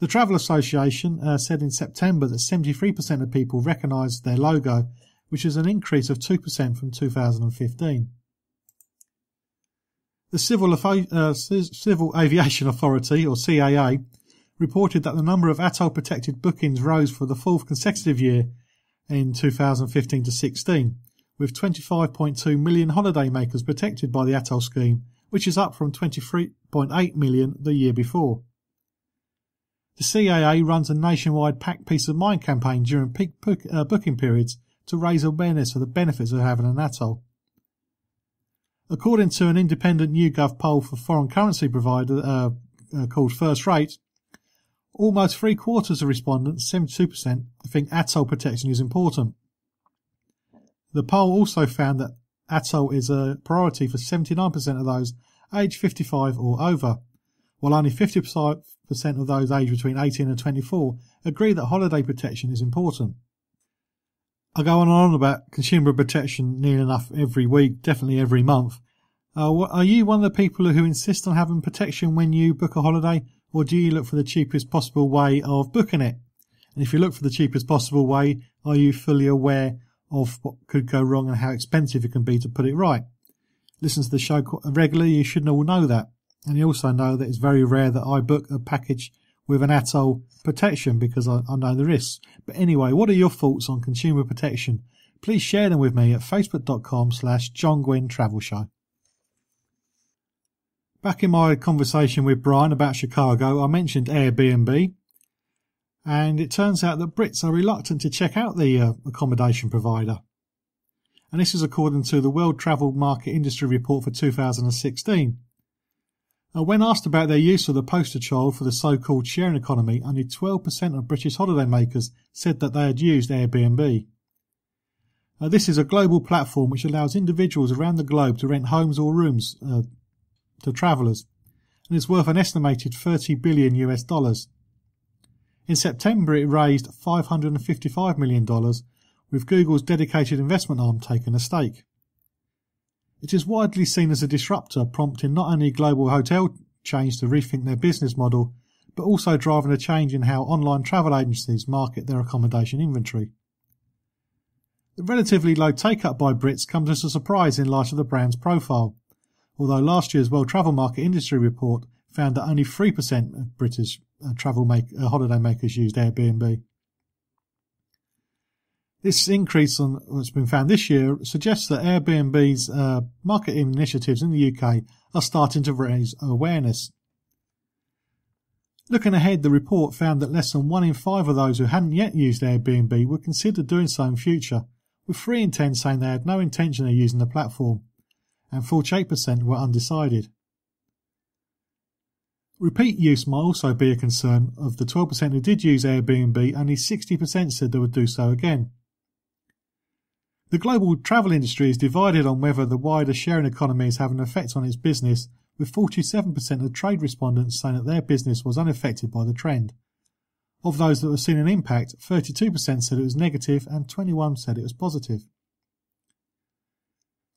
The Travel Association said in September that 73% of people recognised their logo, which is an increase of 2% from 2015. The Civil Aviation Authority, or CAA, reported that the number of atoll-protected bookings rose for the fourth consecutive year in 2015 to 16, with 25.2 million holidaymakers protected by the atoll scheme, which is up from 23.8 million the year before. The CAA runs a nationwide Pack Peace of Mind campaign during peak booking periods to raise awareness of the benefits of having an atoll. According to an independent YouGov poll for foreign currency provider called First Rate, almost three-quarters of respondents, 72%, think atoll protection is important. The poll also found that atoll is a priority for 79% of those aged 55 or over, while only 50% of those aged between 18 and 24 agree that holiday protection is important. I go on and on about consumer protection near enough every week, definitely every month. Are you one of the people who insist on having protection when you book a holiday, or do you look for the cheapest possible way of booking it? And if you look for the cheapest possible way, are you fully aware of what could go wrong and how expensive it can be to put it right? Listen to the show regularly, you should all know that. And you also know that it's very rare that I book a package with an atoll protection because I know the risks. But anyway, what are your thoughts on consumer protection? Please share them with me at facebook.com/John Guinn Travel Show. Back in my conversation with Brian about Chicago, I mentioned Airbnb, and it turns out that Brits are reluctant to check out the accommodation provider. And this is according to the World Travel Market Industry Report for 2016. When asked about their use of the poster child for the so-called sharing economy, only 12% of British holidaymakers said that they had used Airbnb. This is a global platform which allows individuals around the globe to rent homes or rooms to travellers, and is worth an estimated $30 billion. In September, it raised $555 million, with Google's dedicated investment arm taking a stake. It is widely seen as a disruptor, prompting not only global hotel chains to rethink their business model, but also driving a change in how online travel agencies market their accommodation inventory. The relatively low take-up by Brits comes as a surprise in light of the brand's profile, although last year's World Travel Market Industry Report found that only 3% of British holidaymakers used Airbnb. This increase on what's been found this year suggests that Airbnb's marketing initiatives in the UK are starting to raise awareness. Looking ahead, the report found that less than 1 in 5 of those who hadn't yet used Airbnb would consider doing so in future, with 3 in 10 saying they had no intention of using the platform, and 48% were undecided. Repeat use might also be a concern. Of the 12% who did use Airbnb, only 60% said they would do so again. The global travel industry is divided on whether the wider sharing economy is having an effect on its business, with 47% of trade respondents saying that their business was unaffected by the trend. Of those that were seen an impact, 32% said it was negative and 21% said it was positive.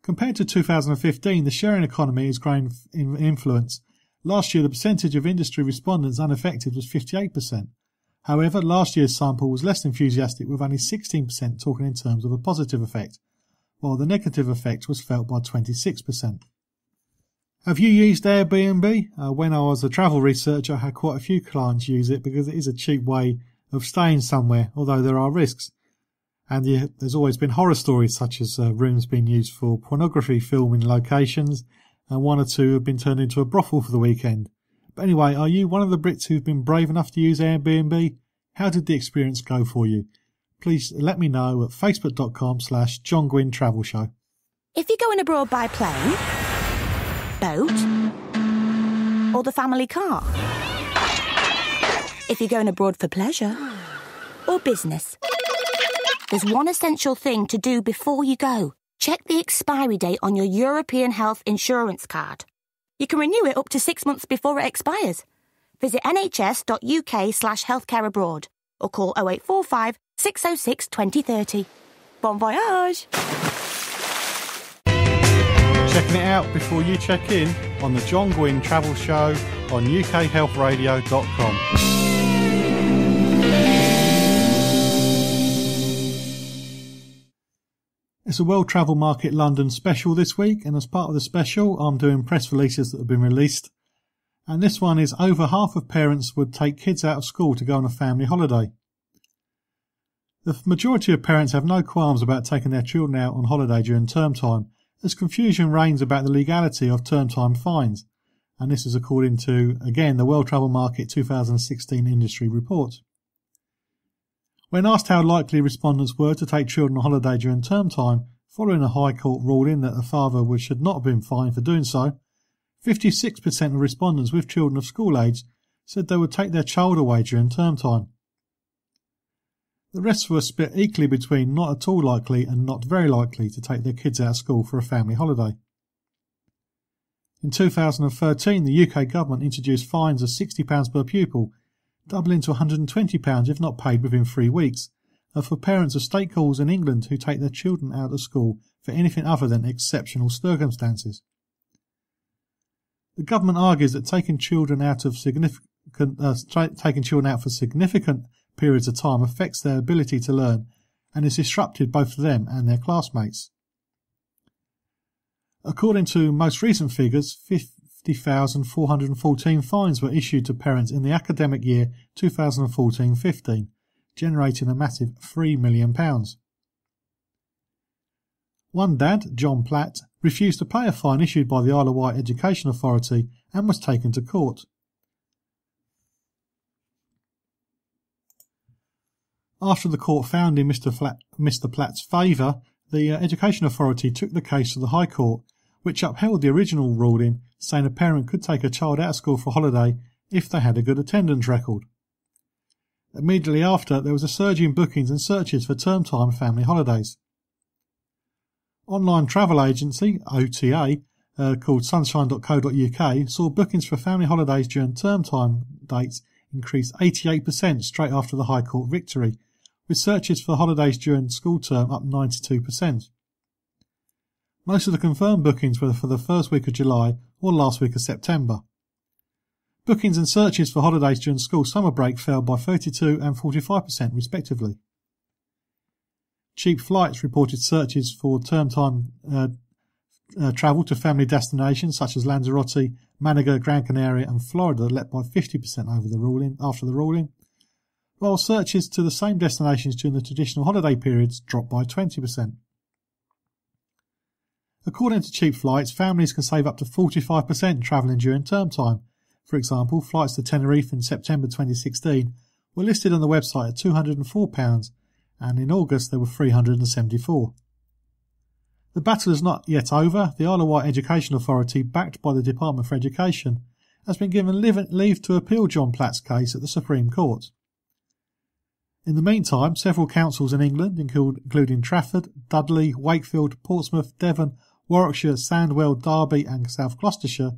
Compared to 2015, the sharing economy has grown in influence. Last year, the percentage of industry respondents unaffected was 58%. However, last year's sample was less enthusiastic, with only 16% talking in terms of a positive effect, while the negative effect was felt by 26%. Have you used Airbnb? When I was a travel researcher, I had quite a few clients use it because it is a cheap way of staying somewhere, although there are risks. And there's always been horror stories such as rooms being used for pornography filming locations, and 1 or 2 have been turned into a brothel for the weekend. But anyway, are you one of the Brits who've been brave enough to use Airbnb? How did the experience go for you? Please let me know at facebook.com/John Guinn Travel Show. If you're going abroad by plane, boat, or the family car. If you're going abroad for pleasure or business. There's one essential thing to do before you go. Check the expiry date on your European Health Insurance card. You can renew it up to 6 months before it expires. Visit nhs.uk/healthcare abroad or call 0845 606 2030. Bon voyage! Checking it out before you check in on the John Guinn Travel Show on ukhealthradio.com. It's a World Travel Market London special this week, and as part of the special, I'm doing press releases that have been released. And this one is over half of parents would take kids out of school to go on a family holiday. The majority of parents have no qualms about taking their children out on holiday during term time, as confusion reigns about the legality of term time fines. And this is according to, again, the World Travel Market 2016 industry report. When asked how likely respondents were to take children on holiday during term time, following a High Court ruling that a father should not have been fined for doing so, 56% of respondents with children of school age said they would take their child away during term time. The rest were split equally between not at all likely and not very likely to take their kids out of school for a family holiday. In 2013, the UK government introduced fines of £60 per pupil, doubling to £120 if not paid within 3 weeks, and for parents of state schools in England who take their children out of school for anything other than exceptional circumstances. The government argues that taking children out for significant periods of time affects their ability to learn and is disruptive both for them and their classmates. According to most recent figures, 50,414 fines were issued to parents in the academic year 2014-15, generating a massive £3 million. One dad, John Platt, refused to pay a fine issued by the Isle of Wight Education Authority and was taken to court. After the court found in Mr. Platt's favour, the Education Authority took the case to the High Court, which upheld the original ruling, saying a parent could take a child out of school for a holiday if they had a good attendance record. Immediately after, there was a surge in bookings and searches for term time family holidays. Online travel agency, OTA, called sunshine.co.uk, saw bookings for family holidays during term time dates increase 88% straight after the High Court victory, with searches for holidays during school term up 92%. Most of the confirmed bookings were for the first week of July or last week of September. Bookings and searches for holidays during school summer break fell by 32 and 45% respectively. Cheap Flights reported searches for term time travel to family destinations such as Lanzarote, Malaga, Gran Canaria and Florida leapt by 50% after the ruling, while searches to the same destinations during the traditional holiday periods dropped by 20%. According to Cheap Flights, families can save up to 45% travelling during term time. For example, flights to Tenerife in September 2016 were listed on the website at £204, and in August they were £374. The battle is not yet over. The Isle of Wight Education Authority, backed by the Department for Education, has been given leave to appeal John Platt's case at the Supreme Court. In the meantime, several councils in England, including Trafford, Dudley, Wakefield, Portsmouth, Devon, Warwickshire, Sandwell, Derby and South Gloucestershire,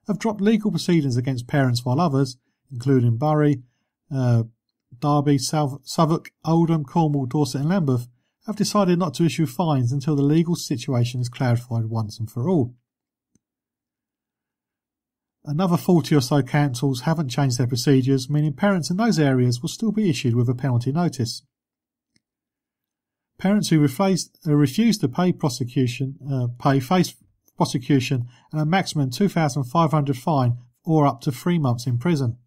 have dropped legal proceedings against parents, while others, including Bury, Derby, Southwark, Oldham, Cornwall, Dorset and Lambeth, have decided not to issue fines until the legal situation is clarified once and for all. Another 40 or so councils haven't changed their procedures, meaning parents in those areas will still be issued with a penalty notice. Parents who refuse to pay face prosecution and a maximum £2,500 fine or up to 3 months in prison.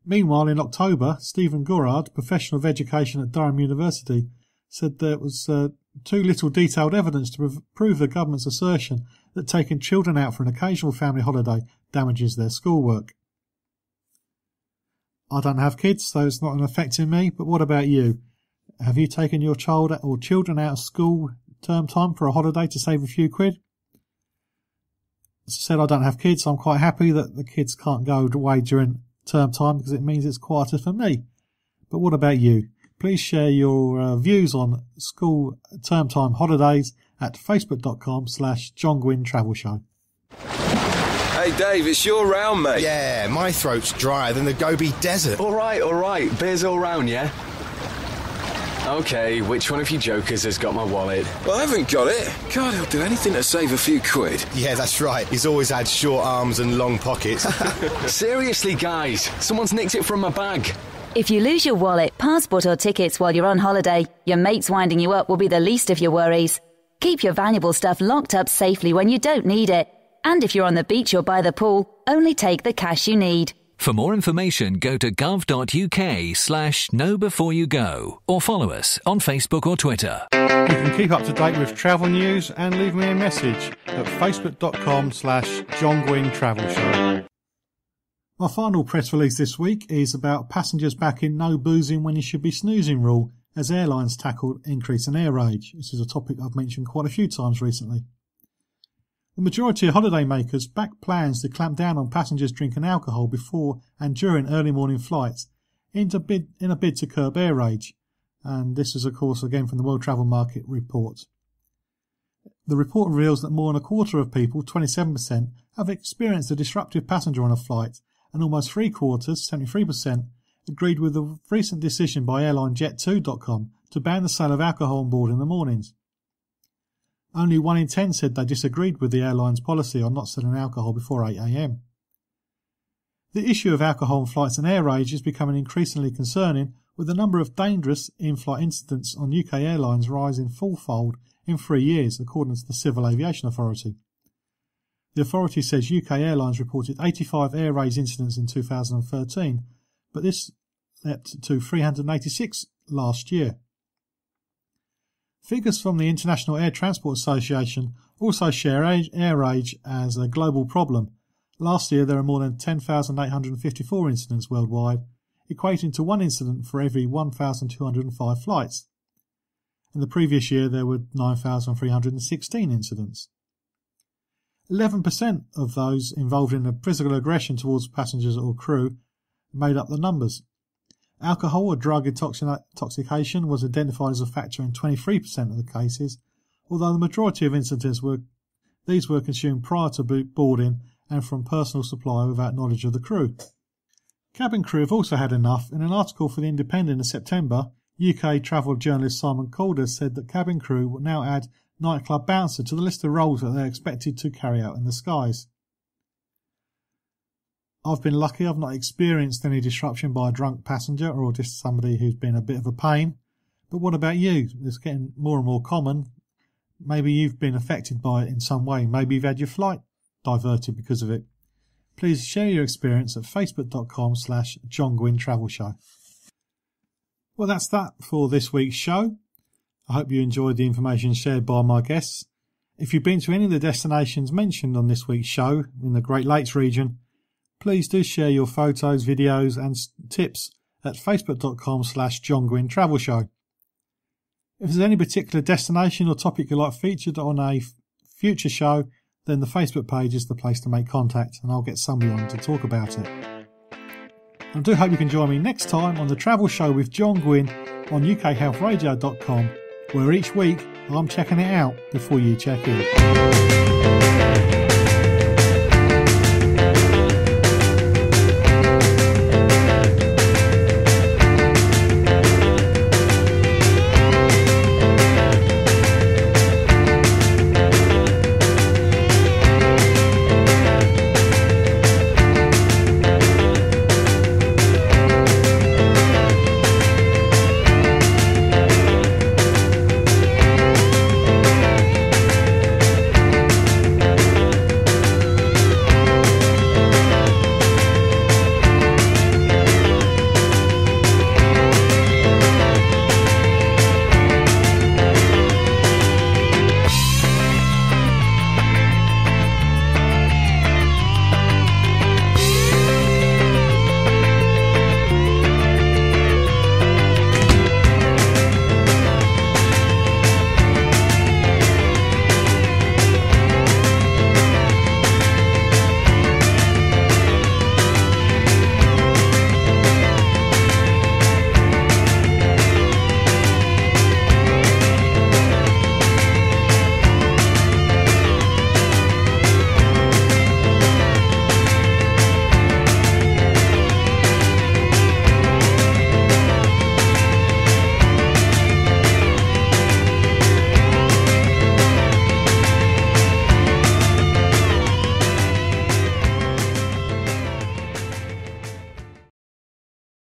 Meanwhile, in October, Stephen Gorard, Professor of Education at Durham University, said there was too little detailed evidence to prove the government's assertion that taking children out for an occasional family holiday damages their schoolwork. I don't have kids, so it's not affecting me, but what about you? Have you taken your child or children out of school term time for a holiday to save a few quid? As I said, I don't have kids, so I'm quite happy that the kids can't go away during term time because it means it's quieter for me. But what about you? Please share your views on school term time holidays at facebook.com/John Guinn Travel Show. Hey Dave, it's your round, mate. Yeah, my throat's drier than the Gobi Desert. All right. Beers all round, yeah? OK, which one of you jokers has got my wallet? Well, I haven't got it. God, he'll do anything to save a few quid. Yeah, that's right. He's always had short arms and long pockets. Seriously, guys, someone's nicked it from my bag. If you lose your wallet, passport or tickets while you're on holiday, your mates winding you up will be the least of your worries. Keep your valuable stuff locked up safely when you don't need it. And if you're on the beach or by the pool, only take the cash you need. For more information, go to gov.uk/knowbeforeyougo or follow us on Facebook or Twitter. You can keep up to date with travel news and leave me a message at facebook.com/John Guinn Travel Show. My final press release this week is about passengers backing no boozing when you should be snoozing rule as airlines tackled increase in air rage. This is a topic I've mentioned quite a few times recently. The majority of holiday makers back plans to clamp down on passengers drinking alcohol before and during early morning flights in a bid to curb air rage. And this is, of course, again from the World Travel Market report. The report reveals that more than a quarter of people, 27%, have experienced a disruptive passenger on a flight, and almost three-quarters, 73%, agreed with the recent decision by airline Jet2.com to ban the sale of alcohol on board in the mornings. Only 1 in 10 said they disagreed with the airline's policy on not selling alcohol before 8 a.m. The issue of alcohol on flights and air rage is becoming increasingly concerning, with the number of dangerous in-flight incidents on UK airlines rising fourfold in 3 years, according to the Civil Aviation Authority. The authority says UK airlines reported 85 air rage incidents in 2013, but this leapt to 386 last year. Figures from the International Air Transport Association also share air rage as a global problem. Last year there were more than 10,854 incidents worldwide, equating to 1 incident for every 1,205 flights. In the previous year there were 9,316 incidents. 11% of those involved in a physical aggression towards passengers or crew made up the numbers. Alcohol or drug intoxication was identified as a factor in 23% of the cases, although the majority of incidents were consumed prior to boarding and from personal supply without knowledge of the crew. Cabin crew have also had enough. In an article for The Independent in September, UK travel journalist Simon Calder said that cabin crew will now add nightclub bouncer to the list of roles that they're expected to carry out in the skies. I've been lucky. I've not experienced any disruption by a drunk passenger or just somebody who's been a bit of a pain. But what about you? It's getting more and more common. Maybe you've been affected by it in some way. Maybe you've had your flight diverted because of it. Please share your experience at facebook.com/John Guinn Travel Show. Well, that's that for this week's show. I hope you enjoyed the information shared by my guests. If you've been to any of the destinations mentioned on this week's show in the Great Lakes region, please do share your photos, videos and tips at facebook.com/John Guinn Travel Show. If there's any particular destination or topic you'd like featured on a future show, then the Facebook page is the place to make contact and I'll get somebody on to talk about it. I do hope you can join me next time on the Travel Show with John Guinn on ukhealthradio.com, where each week I'm checking it out before you check in.